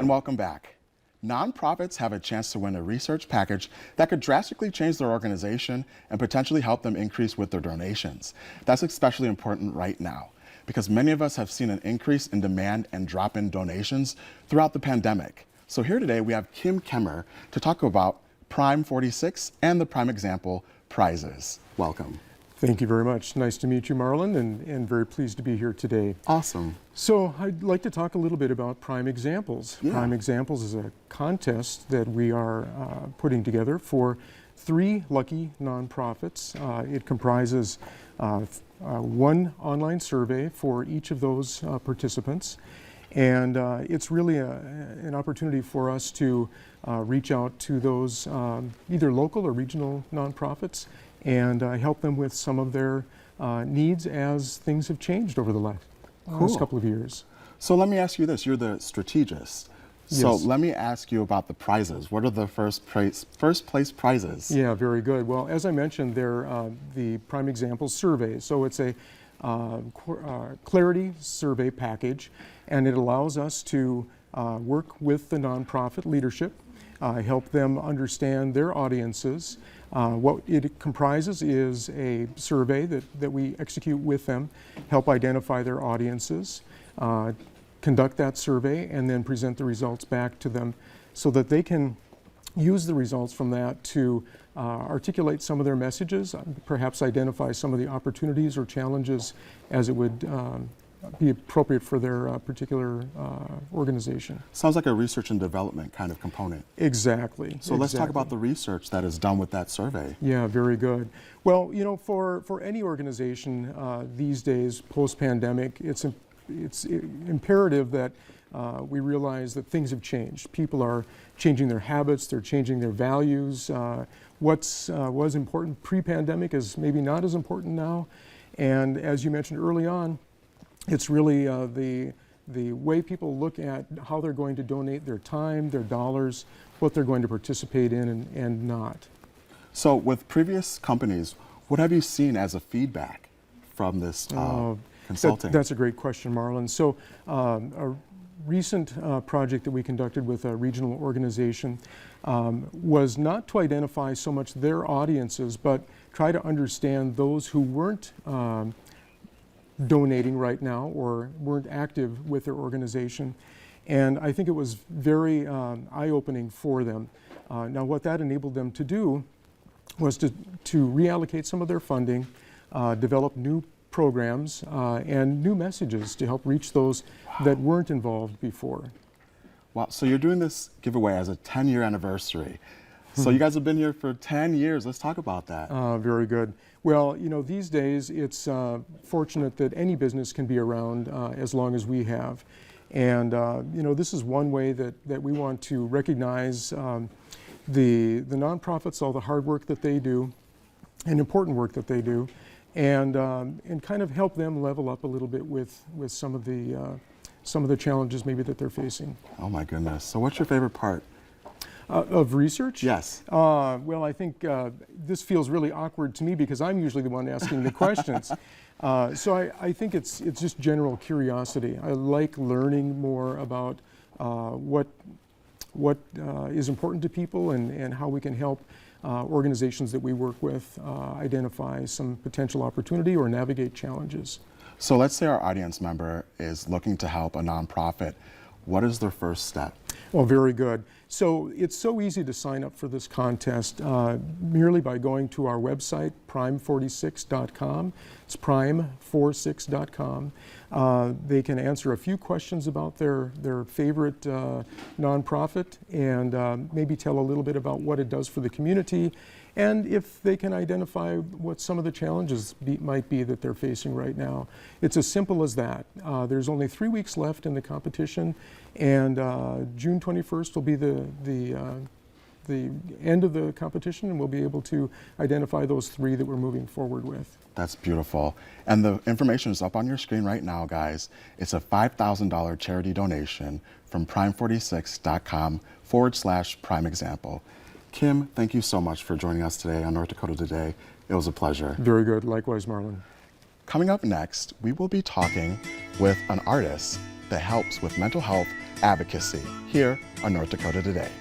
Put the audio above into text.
and welcome back. Nonprofits have a chance to win a research package that could drastically change their organization and potentially help them increase with their donations. That's especially important right now because many of us have seen an increase in demand and drop in donations throughout the pandemic. So here today we have Kim Kemmer to talk about Prime 46 and the Prime Example prizes. Welcome. Thank you very much. Nice to meet you, Marlon, and very pleased to be here today. Awesome. So I'd like to talk a little bit about Prime Examples. Yeah. Prime Examples is a contest that we are putting together for 3 lucky nonprofits. It comprises one online survey for each of those participants. And it's really an opportunity for us to reach out to those either local or regional nonprofits and help them with some of their needs as things have changed over the last couple of years. So let me ask you this, you're the strategist. So Yes. let me ask you about the prizes. What are the first place prizes? Yeah, very good. Well, as I mentioned, they're the Prime Examples survey. So it's a clarity survey package, and it allows us to work with the nonprofit leadership, help them understand their audiences. What it comprises is a survey that we execute with them, help identify their audiences, conduct that survey, and then present the results back to them so that they can use the results from that to articulate some of their messages, perhaps identify some of the opportunities or challenges as it would be appropriate for their particular organization. Sounds like a research and development kind of component. Exactly. So let's talk about the research that is done with that survey. Yeah, very good. Well, you know, for any organization these days, post-pandemic, it's imperative that we realize that things have changed. People are changing their habits, they're changing their values. What was important pre-pandemic is maybe not as important now. And as you mentioned early on, it's really the way people look at how they're going to donate their time, their dollars, what they're going to participate in and not. So with previous companies, what have you seen as a feedback from this consulting? That's a great question, Marlon. So a recent project that we conducted with a regional organization was not to identify so much their audiences, but try to understand those who weren't donating right now or weren't active with their organization. And I think it was very eye-opening for them. Now what that enabled them to do was to reallocate some of their funding, develop new programs and new messages to help reach those that weren't involved before. Wow, so you're doing this giveaway as a 10-year anniversary. So you guys have been here for 10 years. Let's talk about that. Very good. Well, you know, these days it's fortunate that any business can be around as long as we have. And, you know, this is one way that we want to recognize the nonprofits, all the hard work that they do and important work that they do, and kind of help them level up a little bit with some of the challenges maybe that they're facing. Oh my goodness. So what's your favorite part? Of research? Yes. Well, I think this feels really awkward to me because I'm usually the one asking the questions. So I think it's just general curiosity. I like learning more about what is important to people and how we can help organizations that we work with identify some potential opportunity or navigate challenges. So let's say our audience member is looking to help a nonprofit. What is their first step? Well, very good. So it's so easy to sign up for this contest merely by going to our website, prime46.com. It's prime46.com. They can answer a few questions about their favorite nonprofit and maybe tell a little bit about what it does for the community, and if they can identify what some of the challenges might be that they're facing right now. It's as simple as that. There's only 3 weeks left in the competition, and June 21st will be the end of the competition, and we'll be able to identify those 3 that we're moving forward with. That's beautiful. And the information is up on your screen right now, guys. It's a $5,000 charity donation from prime46.com/Prime Example. Kim, thank you so much for joining us today on North Dakota Today. It was a pleasure. Very good. Likewise, Marlon. Coming up next, we will be talking with an artist that helps with mental health advocacy here on North Dakota Today.